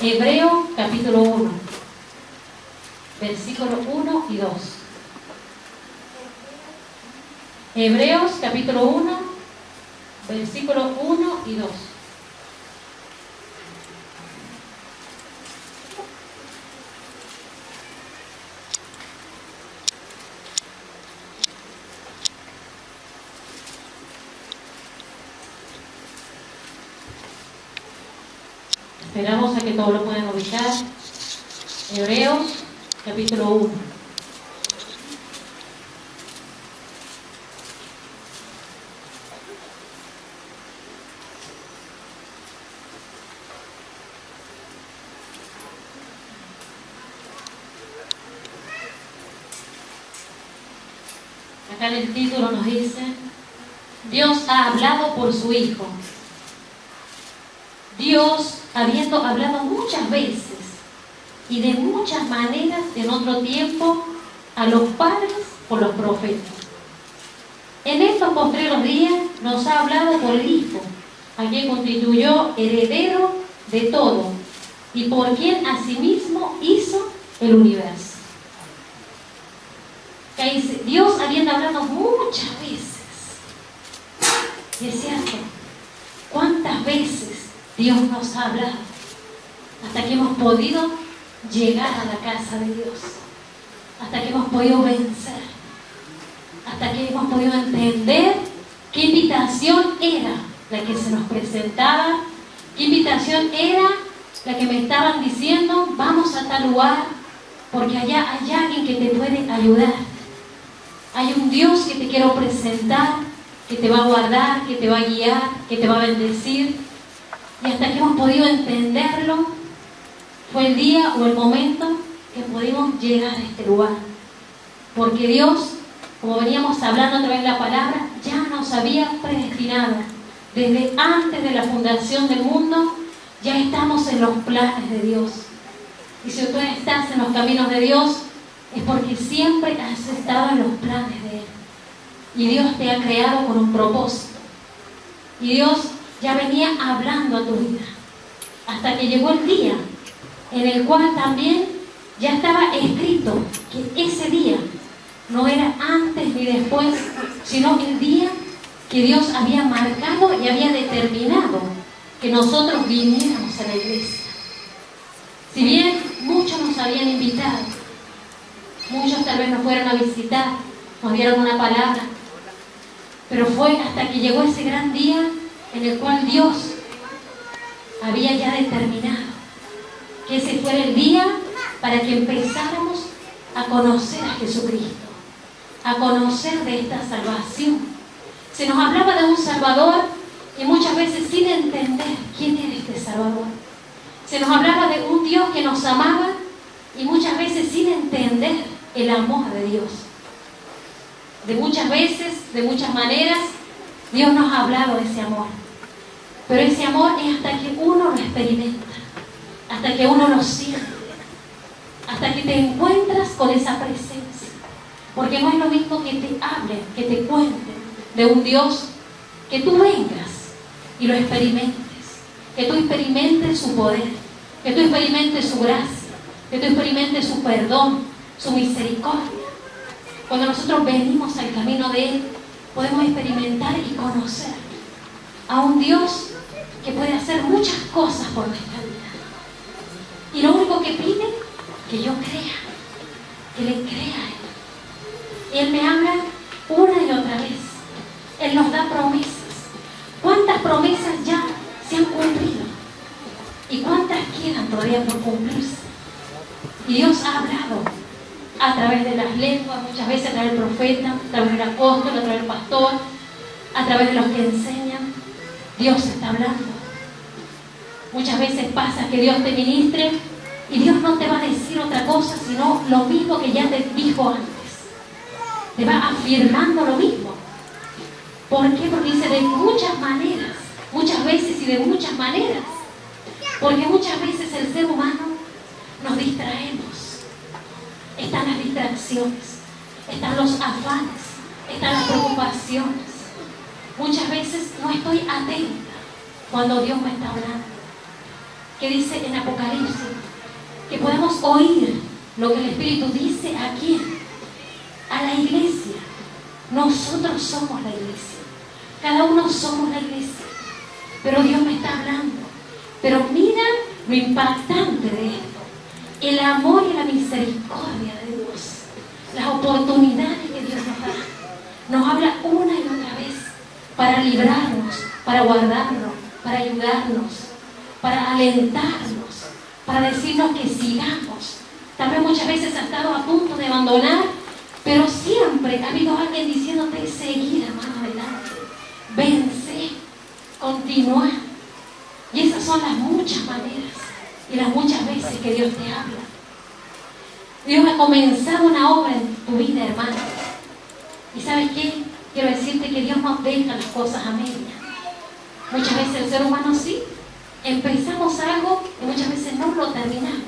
Hebreos capítulo 1, versículos 1 y 2. Hebreos capítulo 1, versículos 1 y 2. Esperamos a que todos lo puedan ubicar. Hebreos capítulo 1. Acá en el título nos dice: Dios ha hablado por su Hijo. Dios, habiendo hablado muchas veces y de muchas maneras en otro tiempo a los padres por los profetas, en estos postreros días nos ha hablado por el Hijo, a quien constituyó heredero de todo y por quien asimismo hizo el universo. Que dice, Dios habiendo hablado muchas veces. Y es cierto, ¿cuántas veces Dios nos ha hablado hasta que hemos podido llegar a la casa de Dios? Hasta que hemos podido vencer, hasta que hemos podido entender qué invitación era la que se nos presentaba, qué invitación era la que me estaban diciendo: vamos a tal lugar porque allá hay alguien que te puede ayudar, hay un Dios que te quiero presentar, que te va a guardar, que te va a guiar, que te va a bendecir. Y hasta que hemos podido entenderlo, fue el día o el momento que pudimos llegar a este lugar. Porque Dios, como veníamos hablando a través de la palabra, ya nos había predestinado. Desde antes de la fundación del mundo, ya estamos en los planes de Dios. Y si tú estás en los caminos de Dios, es porque siempre has estado en los planes de Él. Y Dios te ha creado con un propósito. Y Dios ya venía hablando a tu vida, hasta que llegó el día en el cual también ya estaba escrito que ese día no era antes ni después, sino el día que Dios había marcado y había determinado que nosotros viniéramos a la iglesia. Si bien muchos nos habían invitado, muchos tal vez nos fueron a visitar, nos dieron una palabra, pero fue hasta que llegó ese gran día en el cual Dios había ya determinado que ese fuera el día para que empezáramos a conocer a Jesucristo, a conocer de esta salvación. Se nos hablaba de un Salvador y muchas veces sin entender quién era este Salvador. Se nos hablaba de un Dios que nos amaba y muchas veces sin entender el amor de Dios. De muchas veces, de muchas maneras, Dios nos ha hablado de ese amor. Pero ese amor es hasta que uno lo experimenta, hasta que uno lo siente, hasta que te encuentras con esa presencia. Porque no es lo mismo que te hablen, que te cuenten de un Dios, que tú vengas y lo experimentes, que tú experimentes su poder, que tú experimentes su gracia, que tú experimentes su perdón, su misericordia. Cuando nosotros venimos al camino de Él, podemos experimentar y conocer a un Dios que puede hacer muchas cosas por nuestra vida. Y lo único que pide, que yo crea, que le crea a Él. Él me habla una y otra vez. Él nos da promesas. ¿Cuántas promesas ya se han cumplido? ¿Y cuántas quedan todavía por cumplirse? Y Dios ha hablado a través de las lenguas, muchas veces a través del profeta, a través del apóstol, a través del pastor, a través de los que enseñan. Dios está hablando. Muchas veces pasa que Dios te ministre y Dios no te va a decir otra cosa sino lo mismo que ya te dijo antes. Te va afirmando lo mismo. ¿Por qué? Porque dice de muchas maneras, muchas veces y de muchas maneras. Porque muchas veces el ser humano nos distraemos. Están las distracciones, están los afanes, están las preocupaciones. Muchas veces no estoy atenta cuando Dios me está hablando. que dice en Apocalipsis, que podamos oír lo que el Espíritu dice aquí, a la iglesia. Nosotros somos la iglesia, cada uno somos la iglesia, pero Dios me está hablando. Pero mira lo impactante de esto, el amor y la misericordia de Dios, las oportunidades que Dios nos da. Nos habla una y otra vez para librarnos, para guardarnos, para ayudarnos, para alentarnos, para decirnos que sigamos. Tal vez muchas veces has estado a punto de abandonar, pero siempre ha habido alguien diciéndote: seguir, hermano, adelante, vence, continúa. Y esas son las muchas maneras y las muchas veces que Dios te habla. Dios ha comenzado una obra en tu vida, hermano. ¿Y sabes qué? Quiero decirte que Dios no deja las cosas a medias. Muchas veces el ser humano sí, empezamos algo y muchas veces no lo terminamos.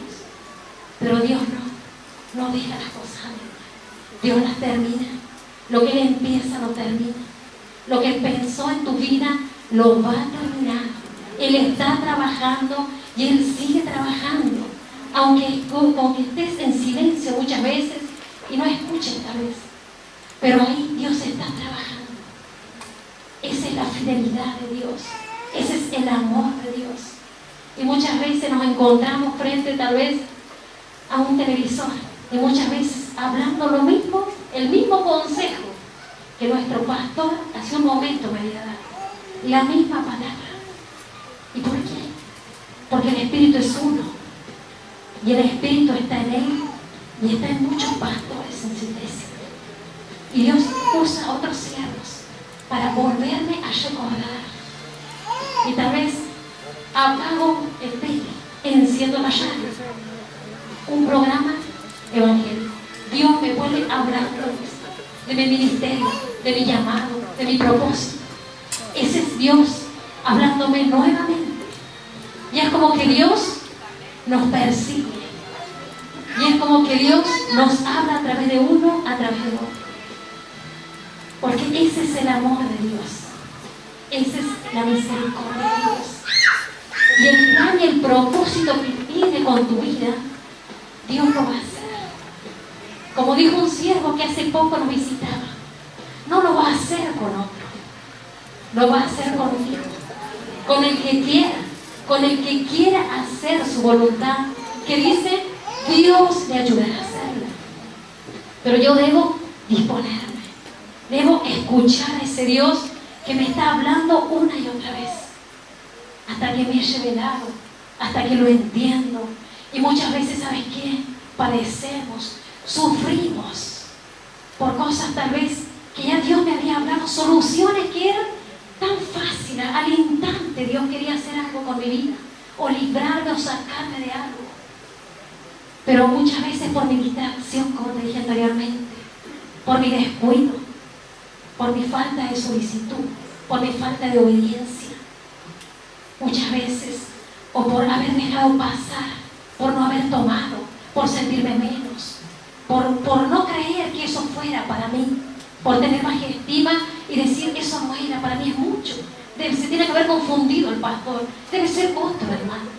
Pero Dios no deja las cosas a medias. Dios las termina. Lo que Él empieza lo termina. Lo que Él pensó en tu vida lo va a terminar. Él está trabajando y Él sigue trabajando. Aunque estés en silencio muchas veces y no escuches tal vez. Pero ahí Dios está trabajando. Esa es la fidelidad de Dios. Ese es el amor de Dios. Y muchas veces nos encontramos frente tal vez a un televisor. Y muchas veces hablando lo mismo, el mismo consejo que nuestro pastor hace un momento me había dado. La misma palabra. ¿Y por qué? Porque el Espíritu es uno. Y el Espíritu está en Él y está en muchos pastores en su iglesia. Y Dios usa a otros siervos para volverme a recordar. Y tal vez apago el tele, enciendo la llave. Un programa evangélico. Dios me vuelve a hablar de mi ministerio, de mi llamado, de mi propósito. Ese es Dios hablándome nuevamente. Y es como que Dios nos persigue. Y es como que Dios nos habla a través de uno, a través de otro. Porque ese es el amor de Dios. Esa es la misericordia de Dios. Y el plan y el propósito que tiene con tu vida, Dios lo va a hacer. Como dijo un siervo que hace poco nos visitaba, no lo va a hacer con otro. Lo va a hacer contigo. Con el que quiera. Con el que quiera hacer su voluntad. Que dice, Dios le ayudará a hacerla. Pero yo debo disponerme. Debo escuchar a ese Dios que me está hablando una y otra vez. Hasta que me he revelado. Hasta que lo entiendo. Y muchas veces, ¿sabes qué? Padecemos, sufrimos por cosas tal vez que ya Dios me había hablado. Soluciones que eran tan fáciles. Al instante Dios quería hacer algo con mi vida. O librarme o sacarme de algo. Pero muchas veces por mi distracción, como te dije anteriormente, por mi descuido, por mi falta de solicitud, por mi falta de obediencia, muchas veces, o por haber dejado pasar, por no haber tomado, por sentirme menos, por no creer que eso fuera para mí, por tener baja estima y decir eso no era, para mí es mucho. Se tiene que haber confundido el pastor, debe ser otro hermano.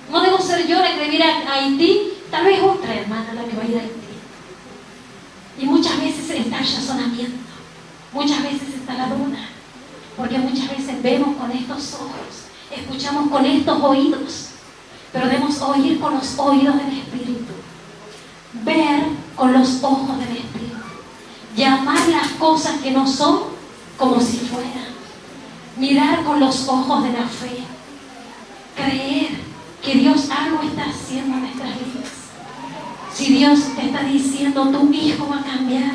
No debo ser yo la que debe ir a Haití, tal vez otra hermana la que va a ir a Haití. Y muchas veces está el razonamiento, muchas veces está la duda, porque muchas veces vemos con estos ojos, escuchamos con estos oídos, pero debemos oír con los oídos del Espíritu, ver con los ojos del Espíritu, llamar las cosas que no son como si fueran, mirar con los ojos de la fe, creer que Dios algo está haciendo en nuestras vidas. Si Dios te está diciendo, tu hijo va a cambiar,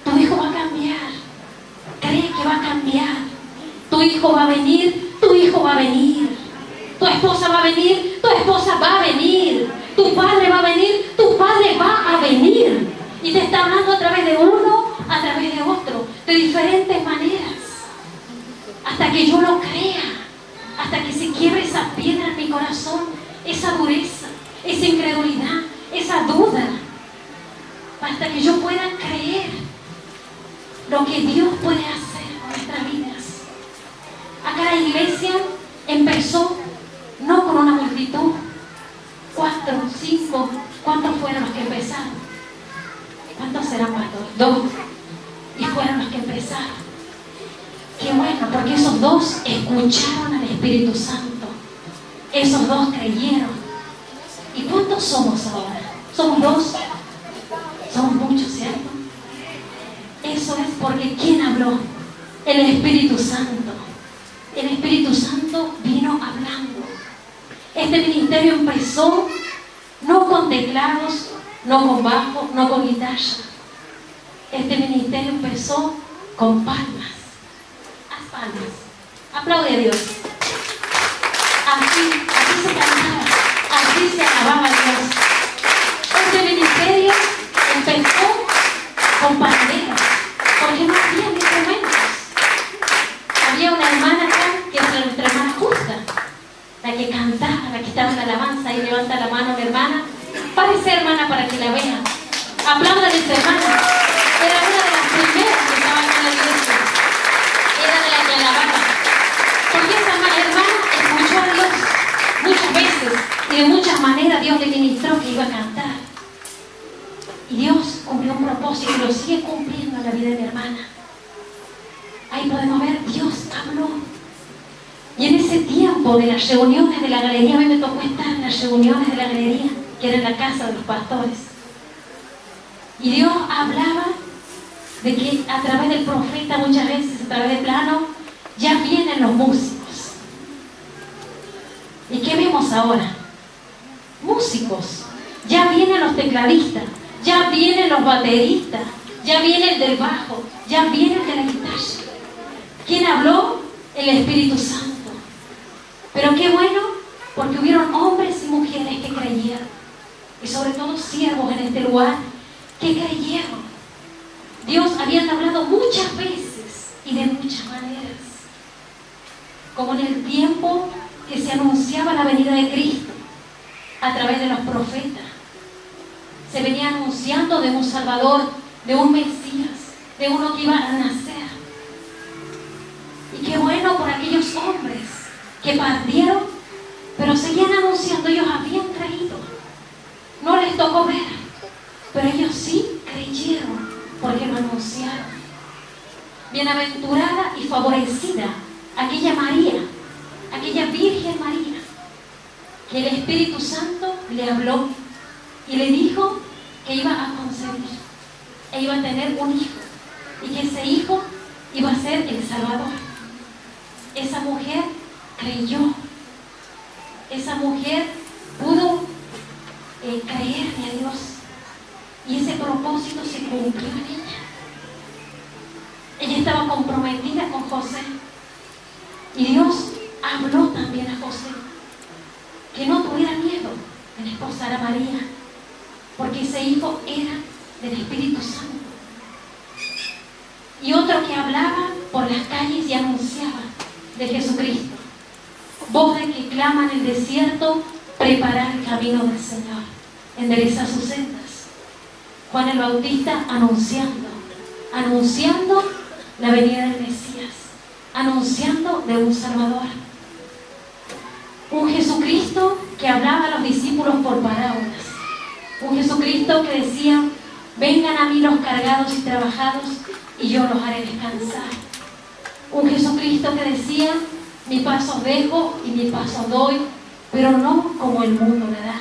tu hijo va a cambiar, cree que va a cambiar, tu hijo va a venir, tu hijo va a venir, tu esposa va a venir, tu esposa va a venir, tu padre va a venir, tu padre va a venir. Y te está hablando a través de uno, a través de otro, de diferentes maneras, hasta que yo lo crea, hasta que se quiebre esa piedra en mi corazón, esa dureza, esa incredulidad, esa duda, hasta que yo pueda creer lo que Dios puede hacer con nuestras vidas. Acá la iglesia empezó no con una multitud, eran pastores, 2. Y fueron los que empezaron. Qué bueno, porque esos 2 escucharon al Espíritu Santo. Esos 2 creyeron. ¿Y cuántos somos ahora? ¿Somos 2? Somos muchos, ¿cierto? Eso es porque ¿quién habló? El Espíritu Santo. El Espíritu Santo vino hablando. Este ministerio empezó no con teclados, no con bajo, no con guitarra. Este ministerio empezó con palmas. Haz palmas. Aplaude a Dios. Así se cantaba, así se alababa a Dios. Este ministerio empezó con panderos, porque no había instrumentos. Había una hermana acá, que es nuestra hermana Justa, la que cantaba, la que estaba en la alabanza, y levanta la mano la hermana. Párese, hermana, para que la vean. Aplaudan a esa hermana. Era una de las primeras que estaba en la iglesia. Era de la que alababa. Porque esa hermana escuchó a Dios muchas veces y de muchas maneras Dios le ministró que iba a cantar. Y Dios cumplió un propósito y lo sigue cumpliendo en la vida de mi hermana. Ahí podemos ver, Dios habló. Y en ese tiempo de las reuniones de la galería, a mí me tocó estar en las reuniones de la galería, que era en la casa de los pastores. Y Dios hablaba de que a través del profeta, muchas veces a través del plano, ya vienen los músicos. ¿Y qué vemos ahora? Músicos. Ya vienen los tecladistas, ya vienen los bateristas, ya viene el del bajo, ya viene el de la guitarra. ¿Quién habló? El Espíritu Santo. Pero qué bueno, porque hubieron hombres y mujeres que creyeron. Y sobre todo siervos en este lugar que creyeron. Dios había hablado muchas veces y de muchas maneras. Como en el tiempo que se anunciaba la venida de Cristo a través de los profetas. Se venía anunciando de un Salvador, de un Mesías, de uno que iba a nacer. Y qué bueno por aquellos hombres que partieron, pero seguían anunciando. Ellos habían creído. No les tocó ver, pero ellos sí creyeron porque lo anunciaron. Bienaventurada y favorecida aquella María, aquella Virgen María, que el Espíritu Santo le habló y le dijo que iba a concebir e iba a tener un hijo y que ese hijo iba a ser el Salvador. Esa mujer creyó. Esa mujer pudo creerle a Dios y ese propósito se cumplió en ella. Ella estaba comprometida con José y Dios habló también a José que no tuviera miedo en esposar a María, porque ese hijo era del Espíritu Santo. Y otro que hablaba por las calles y anunciaba de Jesucristo. Voz de que clama en el desierto, preparar el camino del Señor, endereza sus sendas. Juan el Bautista anunciando la venida del Mesías, anunciando de un Salvador. Un Jesucristo que hablaba a los discípulos por parábolas. Un Jesucristo que decía: vengan a mí los cargados y trabajados y yo los haré descansar. Un Jesucristo que decía: mi paso os dejo y mi paso os doy, pero no como el mundo le da.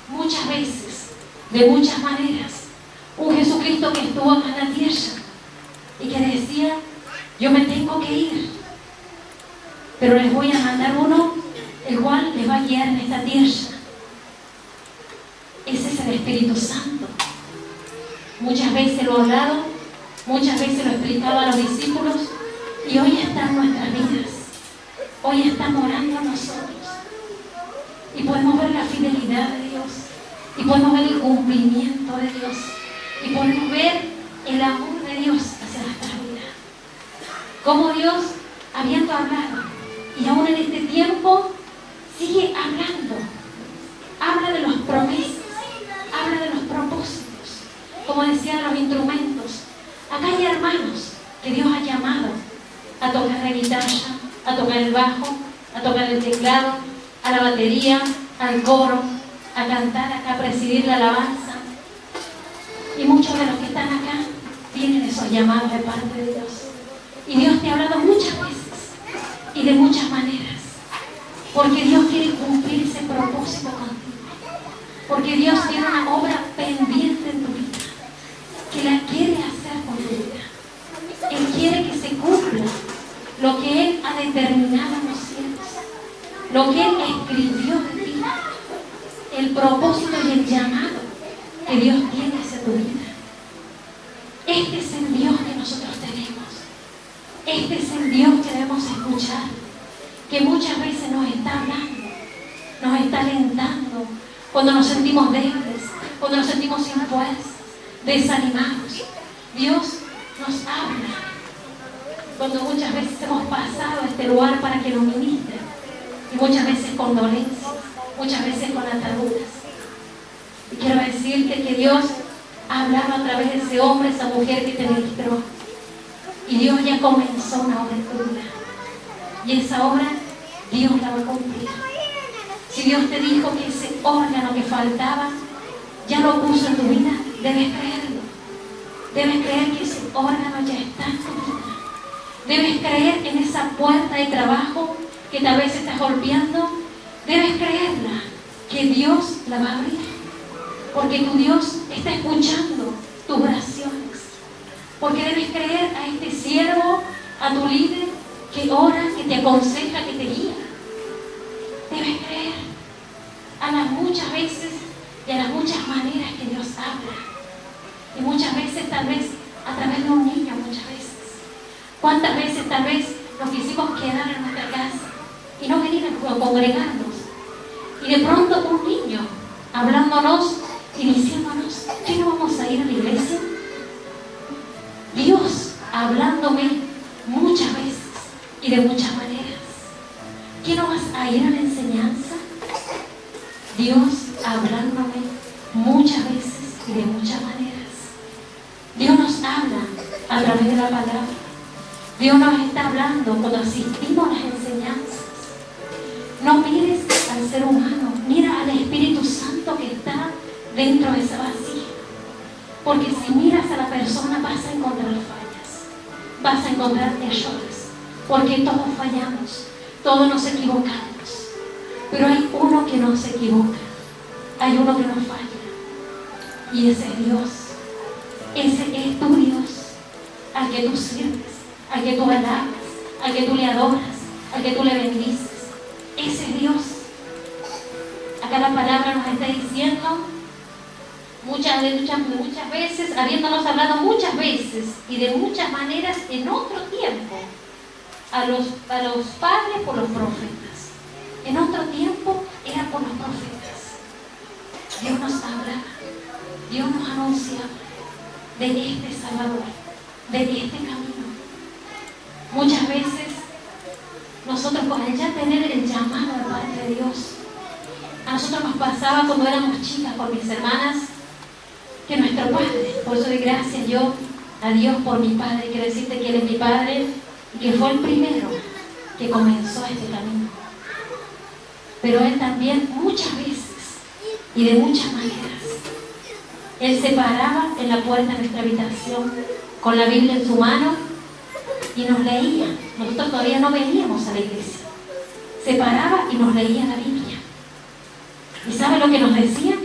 Muchas veces, de muchas maneras, un Jesucristo que estuvo acá en la tierra y que decía: yo me tengo que ir, pero les voy a mandar uno el cual les va a guiar en esta tierra. Ese es el Espíritu Santo. Muchas veces lo ha hablado, muchas veces lo explicaba a los discípulos y hoy está en nuestras vidas. Hoy está morando en nosotros. Y podemos ver la fidelidad de Dios. Y podemos ver el cumplimiento de Dios. Y podemos ver el amor de Dios hacia nuestra vida. Como Dios, habiendo hablado, y aún en este tiempo, sigue hablando. Habla de los promesas, habla de los propósitos. Como decían los instrumentos, acá hay hermanos que Dios ha llamado a tocar la guitarra, a tocar el bajo, a tocar el teclado, a la batería, al coro, a cantar acá, a presidir la alabanza. Y muchos de los que están acá tienen esos llamados de parte de Dios. Y Dios te ha hablado muchas veces y de muchas maneras. Porque Dios quiere cumplir ese propósito contigo. Porque Dios tiene una obra pendiente en tu vida, que la quiere hacer con tu vida. Él quiere que se cumpla lo que Él ha determinado en los cielos, lo que Él escribió de ti, el propósito y el llamado que Dios tiene hacia tu vida. Este es el Dios que nosotros tenemos. Este es el Dios que debemos escuchar, que muchas veces nos está hablando, nos está alentando, cuando nos sentimos débiles, cuando nos sentimos sin fuerzas, desanimados. Dios nos habla cuando muchas veces hemos pasado a este lugar para que nos ministre, y muchas veces con dolencias, muchas veces con ataduras. Y quiero decirte que Dios ha hablado a través de ese hombre, esa mujer que te ministró, y Dios ya comenzó una obra en tu vida, y esa obra Dios la va a cumplir. Si Dios te dijo que ese órgano que faltaba ya lo puso en tu vida, debes creerlo. Debes creer que ese órgano ya está en tu vida. Debes creer en esa puerta de trabajo que tal vez estás golpeando. Debes creerla, que Dios la va a abrir. Porque tu Dios está escuchando tus oraciones. Porque debes creer a este siervo, a tu líder, que ora, que te aconseja, que te guía. Debes creer a las muchas veces y a las muchas maneras que Dios habla. Y muchas veces, tal vez, a través de un niño, muchas veces. ¿Cuántas veces, tal vez, nos quisimos quedar en nuestra casa y no venir a congregarnos? Y de pronto un niño hablándonos y diciéndonos, ¿qué no vamos a ir a la iglesia? Dios hablándome muchas veces y de muchas maneras. ¿Qué no vas a ir a la enseñanza? Dios hablándome muchas veces y de muchas maneras. Dios nos habla a través de la palabra. Dios nos está hablando cuando asistimos a las enseñanzas. No mires al ser humano, mira al Espíritu Santo que está dentro de esa vasija. Porque si miras a la persona vas a encontrar fallas, vas a encontrar errores, porque todos fallamos. Todos nos equivocamos, pero hay uno que no se equivoca, hay uno que no falla, y ese es Dios. Ese es tu Dios, al que tú sirves, al que tú alabas, al que tú le adoras, al que tú le bendices. Ese es Dios. Acá la palabra nos está diciendo muchas veces, habiéndonos hablado muchas veces y de muchas maneras en otro tiempo, a los padres por los profetas. En otro tiempo era por los profetas. Dios nos habla, Dios nos anuncia de este Salvador, de este camino. Muchas veces nosotros, al ya tener el llamado de parte de Dios, a nosotros nos pasaba cuando éramos chicas con mis hermanas, que nuestro padre, por eso doy gracias yo a Dios por mi padre, quiero decirte que Él es mi padre, que fue el primero que comenzó este camino. Pero Él también muchas veces y de muchas maneras, Él se paraba en la puerta de nuestra habitación con la Biblia en su mano y nos leía. Nosotros todavía no veníamos a la iglesia. Se paraba y nos leía la Biblia. ¿Y sabe lo que nos decía?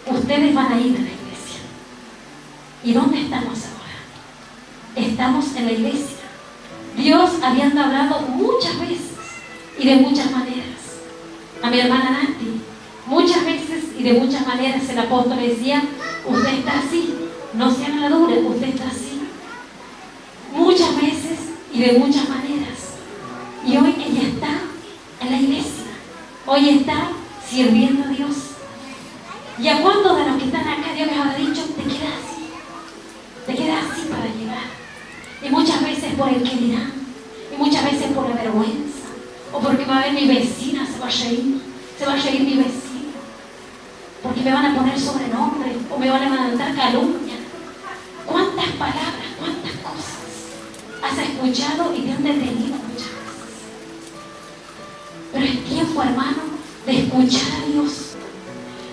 Ustedes van a ir a la iglesia. ¿Y dónde estamos ahora? Estamos en la iglesia. Dios habiendo hablado muchas veces y de muchas maneras. A mi hermana Nati, muchas veces y de muchas maneras el apóstol decía, usted está así, no se haga la dura, usted está así. Muchas veces y de muchas maneras. Y hoy ella está en la iglesia. Hoy está sirviendo a Dios. ¿Y a cuántos de los que están acá Dios les habrá dicho, te quedas así? Te quedas así para llegar. Y muchas veces por el que dirán, y muchas veces por la vergüenza, o porque va a ver mi vecina, se va a reír mi vecina, porque me van a poner sobrenombre, o me van a levantar calumnia. ¿Cuántas palabras, cuántas cosas has escuchado y te han detenido muchas veces? Pero es tiempo, hermano, de escuchar a Dios.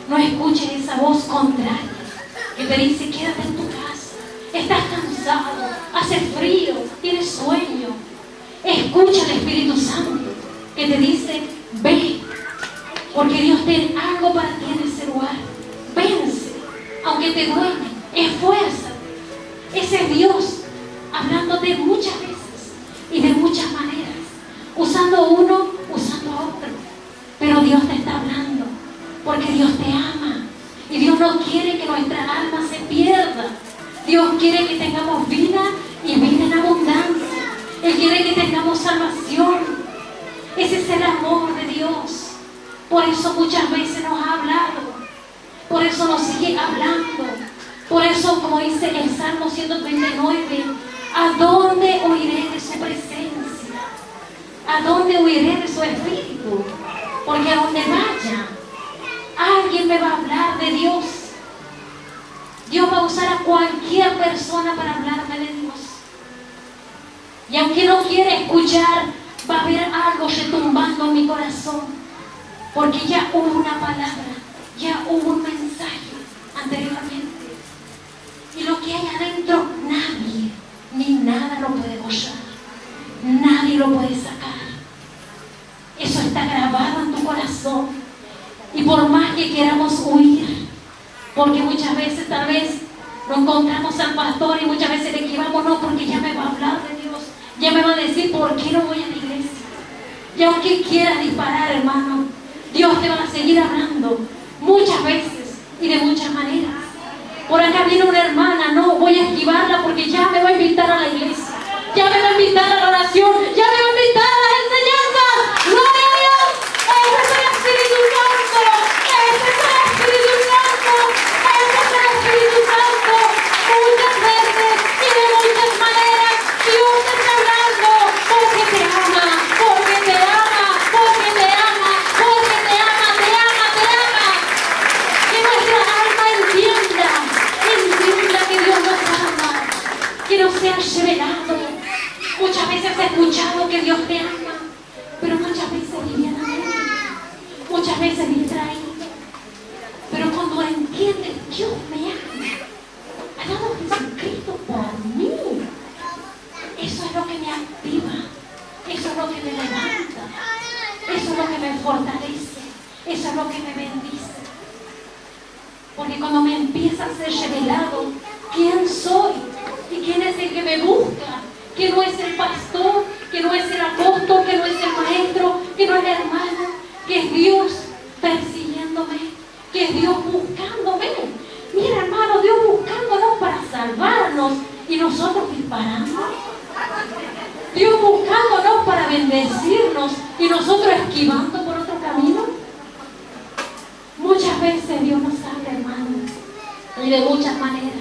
No escuches esa voz contraria que te dice, quédate en tu estás cansado, hace frío, tienes sueño, escucha al Espíritu Santo que te dice, ve, porque Dios tiene algo para ti en ese lugar. Vence, aunque te duele, esfuérzate. Ese es Dios hablándote muchas veces y de muchas maneras, usando uno, usando a otro. Pero Dios te está hablando porque Dios te ama y Dios no quiere que nuestra alma se pierda. Dios quiere que tengamos vida y vida en abundancia. Él quiere que tengamos salvación. Ese es el amor de Dios. Por eso muchas veces nos ha hablado. Por eso nos sigue hablando. Por eso, como dice el Salmo 139, ¿a dónde huiré de su presencia? ¿A dónde huiré de su espíritu? Porque a donde vaya, alguien me va a hablar de Dios. Dios va a usar a cualquier persona para hablarme de Dios. Y aunque no quiera escuchar, va a haber algo retumbando en mi corazón. Porque ya hubo una palabra, ya hubo un mensaje anteriormente. Y lo que hay adentro, nadie, ni nada lo puede borrar. Nadie lo puede sacar. Eso está grabado en tu corazón. Y por más que queramos huir, porque muchas veces tal vez no encontramos al pastor y muchas veces le esquivamos, no, porque ya me va a hablar de Dios, ya me va a decir por qué no voy a la iglesia. Y aunque quieras disparar, hermano, Dios te va a seguir hablando muchas veces y de muchas maneras. Por acá viene una hermana, no, voy a esquivarla porque ya me va a invitar a la iglesia, ya me va a invitar a la oración, ya me va a invitar a las enseñanzas. ¡Gloria a Dios! ¡Ese es el Espíritu Santo! ¡Ese es el Espíritu Santo! ¡Ese es el Espíritu Santo! Muchas veces y de muchas maneras Dios te está hablando porque te ama, porque te ama, porque te ama, porque te ama, te ama, te ama. Que nuestra alma entienda que Dios nos ama, que nos sea revelado. Muchas veces he escuchado que Dios te ama, pero muchas veces livianamente, muchas veces distraído. Pero cuando entiendes, Dios me ama, ha dado Jesucristo por mí. Eso es lo que me activa, eso es lo que me levanta, eso es lo que me fortalece, eso es lo que me bendice. Porque cuando me empieza a ser revelado quién soy y quién es el que me busca, que no es el pastor, que no es el apóstol, que no es el maestro, que no es el hermano, que es Dios persiguiéndome, que es Dios buscándome. Mira, hermano, Dios buscándonos para salvarnos y nosotros disparando. Dios buscándonos para bendecirnos y nosotros esquivando por otro camino. Muchas veces Dios nos habla, hermano, y de muchas maneras.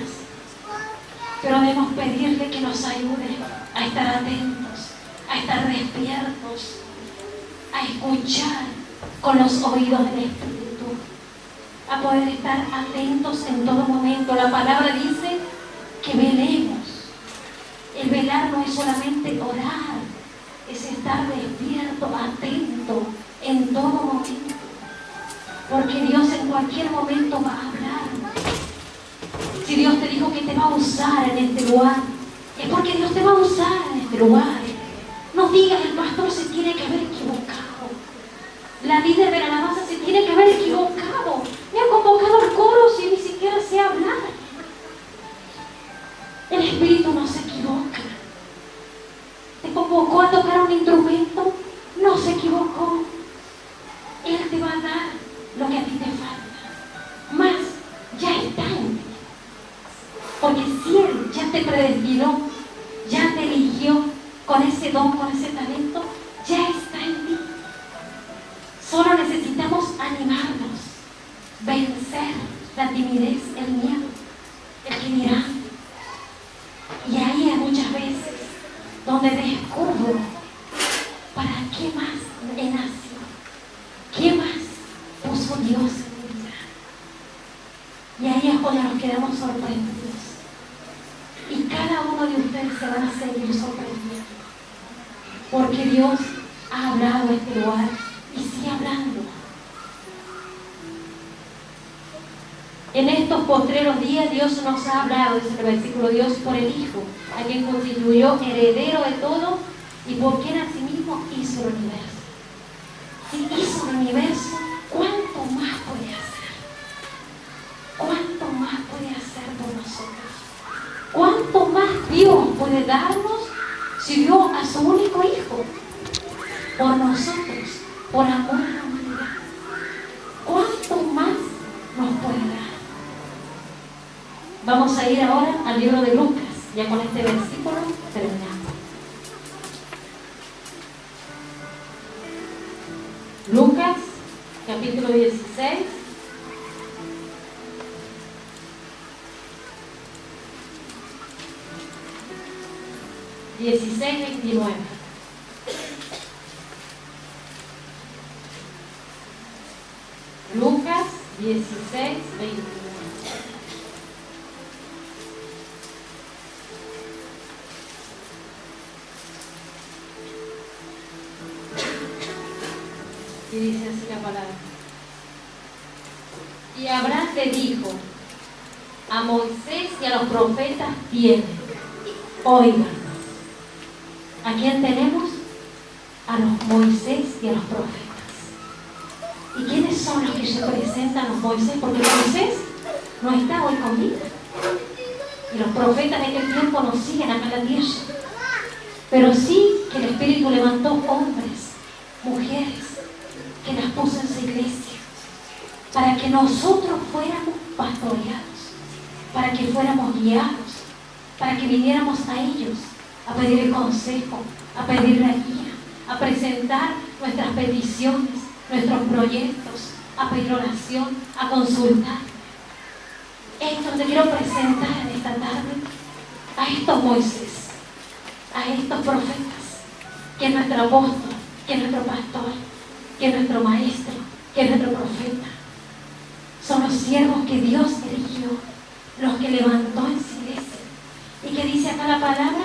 Pero debemos pedirle que nos ayude a estar atentos, a estar despiertos, a escuchar con los oídos del Espíritu, a poder estar atentos en todo momento. La palabra dice que velemos. El velar no es solamente orar, es estar despierto, atento en todo momento. Porque Dios en cualquier momento va a hablar. Si Dios te dijo que te va a usar en este lugar, es porque Dios te va a usar en este lugar. No digas, el pastor se tiene que haber equivocado, la líder de la alabanza se tiene que haber equivocado, me ha convocado al coro si ni siquiera sé hablar. El Espíritu no se equivoca. Te convocó a tocar un instrumento, no se equivocó. Él te va a dar lo que a ti te falta, más ya está en ti. Porque si Él ya te predestinó, ya te eligió con ese don, con ese talento, ya está en ti. Solo necesitamos animarnos, vencer la timidez, el miedo, el que dirán. Y ahí hay muchas veces donde descubro para qué más he nacido, qué más puso Dios en mi vida. Y ahí es cuando nos quedamos sorprendidos. Y cada uno de ustedes se van a seguir sorprendiendo. Porque Dios ha hablado en este lugar y sigue hablando. En estos postreros días Dios nos ha hablado, dice el versículo, Dios por el Hijo, a quien constituyó heredero de todo y por quien asimismo hizo el universo. Si hizo el universo, ¿cuánto más puede hacer? ¿Cuánto más puede hacer por nosotros? ¿Cuánto más Dios puede darnos si dio a su único Hijo por nosotros, por amor a la humanidad? ¿Cuánto más nos puede dar? Vamos a ir ahora al libro de Lucas. Ya con este versículo terminamos. Lucas, capítulo 16. Lucas 29. Lucas 16, 29. Y dice así la palabra. Y Abraham le dijo: a Moisés y a los profetas tienen, oigan. ¿A quién tenemos? A los Moisés y a los profetas. ¿Y quiénes son los que se presentan a los Moisés? Porque Moisés no está hoy con vida. Y los profetas de aquel tiempo nos siguen acá en la tierra. Pero sí que el Espíritu levantó hombres, mujeres, que las puso en su iglesia, para que nosotros fuéramos pastoreados, para que fuéramos guiados, para que viniéramos a ellos a pedir el consejo, a pedir la guía, a presentar nuestras peticiones, nuestros proyectos, a pedir oración, a consultar. Esto te quiero presentar en esta tarde a estos Moisés, a estos profetas, que es nuestro apóstol, que es nuestro pastor, que es nuestro maestro, que es nuestro profeta. Son los siervos que Dios eligió, los que levantó en su iglesia. Y que dice acá la palabra,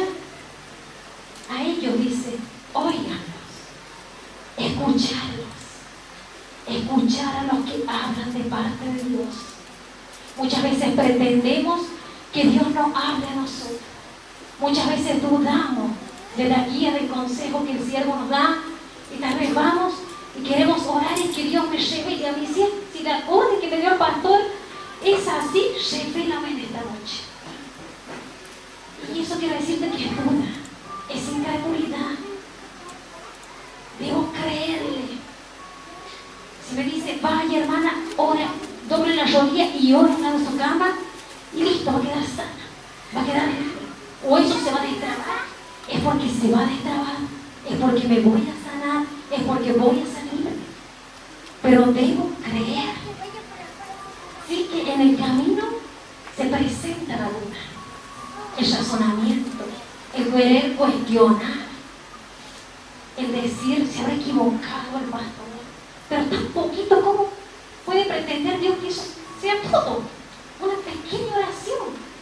a ellos dice, óiganlos, escucharlos, escuchar a los que hablan de parte de Dios. Muchas veces pretendemos que Dios no hable a nosotros. Muchas veces dudamos de la guía, del consejo que el siervo nos da, y tal vez vamos y queremos orar y que Dios me lleve, y a mí si la orden que me dio el pastor es así, llévela en esta noche. Y eso quiere decirte que es duda, es incredulidad. Debo creerle. Si me dice, vaya hermana, ora, doble la rodilla y ora en su cama, y listo, va a quedar sana, va a quedar libre. O eso se va a destrabar, es porque se va a destrabar, es porque me voy a sanar, es porque voy a salir. Pero debo creer. Sí que en el camino se presenta la duda, el razonamiento, el querer cuestionar, el decir, se habrá equivocado el pastor. Pero tan poquito, ¿cómo puede pretender Dios que eso sea todo? Una pequeña oración.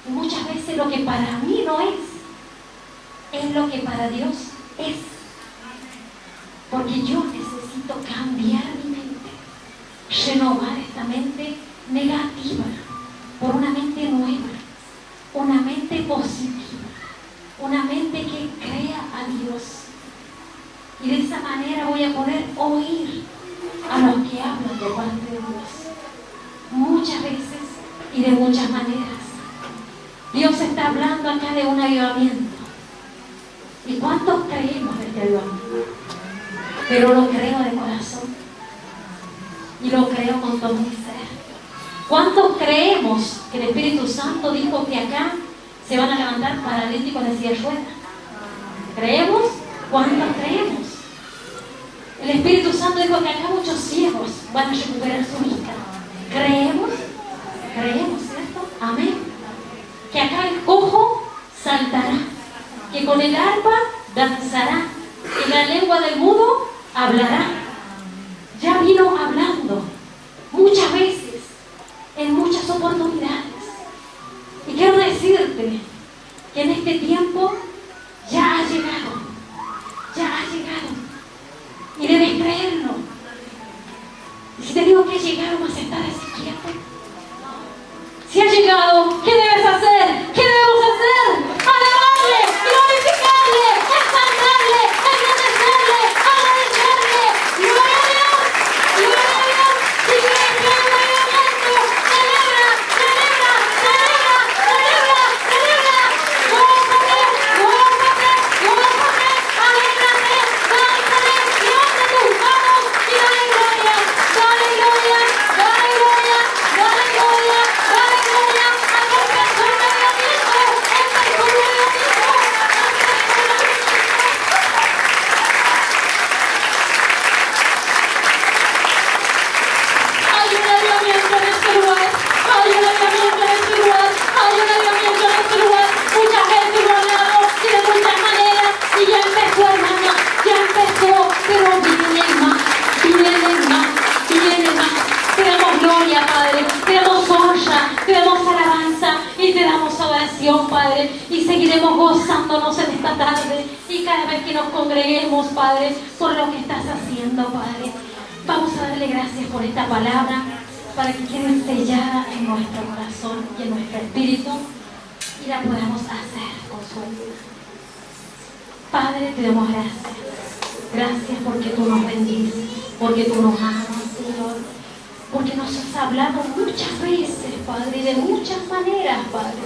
Y muchas veces lo que para mí no es lo que para Dios es. Porque yo necesito cambiar mi mente, renovar esta mente negativa por una mente nueva, una mente positiva, una mente que crea a Dios. Y de esa manera voy a poder oír a los que hablan de parte de Dios. Muchas veces y de muchas maneras. Dios está hablando acá de un avivamiento. ¿Y cuántos creemos de este avivamiento? Pero lo creo de corazón. Y lo creo con todo mi ser. ¿Cuántos creemos que el Espíritu Santo dijo que acá se van a levantar paralíticos de silla de ruedas? ¿Creemos? ¿Cuántos creemos? El Espíritu Santo dijo que acá muchos ciegos van a recuperar su vista. ¿Creemos? ¿Creemos, cierto? Amén. Que acá el cojo saltará, que con el arpa danzará, que la lengua del mudo hablará. Ya vino hablando muchas veces, en muchas oportunidades. Y quiero decirte que en este tiempo ya ha llegado, y debes creerlo. Y si te digo que ha llegado, vas a estar así quieto, damos adoración, Padre, y seguiremos gozándonos en esta tarde y cada vez que nos congreguemos, Padre, por lo que estás haciendo, Padre. Vamos a darle gracias por esta palabra, para que quede sellada en nuestro corazón y en nuestro espíritu y la podamos hacer con su ayuda. Padre, te damos gracias. Gracias porque tú nos bendices, porque tú nos amas, Señor, porque nos has hablado muchas veces, Padre, de muchas maneras, Padre.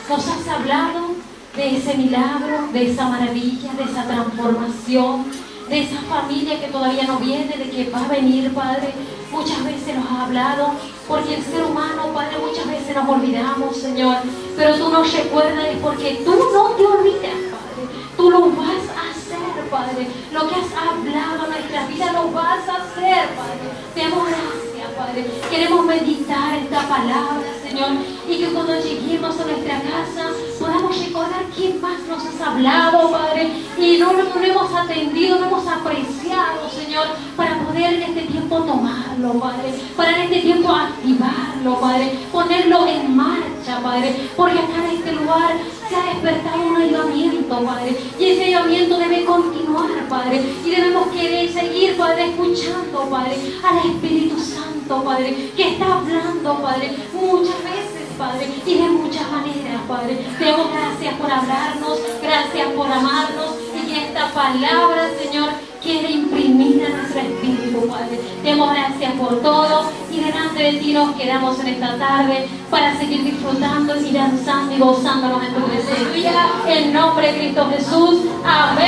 Nos has hablado de ese milagro, de esa maravilla, de esa transformación, de esa familia que todavía no viene, de que va a venir, Padre. Muchas veces nos has hablado, porque el ser humano, Padre, muchas veces nos olvidamos, Señor, pero tú nos recuerdas porque tú no te olvidas, Padre. Tú lo vas a hacer, Padre. Lo que has hablado en nuestra vida lo vas a hacer, Padre. Te damos gracias, Padre. Queremos meditar esta palabra, Señor, y que cuando lleguemos a nuestra casa podamos recordar quién más nos has hablado, Padre, y no lo hemos atendido, no hemos apreciado, Señor, para poder en este tiempo tomarlo, Padre, para en este tiempo activarlo, Padre, ponerlo en marcha, Padre, porque acá en este lugar se ha despertado un avivamiento, Padre, y ese avivamiento debe continuar, Padre, y debemos querer seguir, Padre, escuchando, Padre, al Espíritu Santo, Padre, que está hablando, Padre, muchas veces, Padre, y de muchas maneras, Padre. Te damos gracias por hablarnos, gracias por amarnos, y que esta palabra, Señor, quiere imprimir en nuestro espíritu, Padre. Te damos gracias por todo, y delante de ti nos quedamos en esta tarde para seguir disfrutando y danzando y gozándonos en tu presencia. En nombre de Cristo Jesús, amén.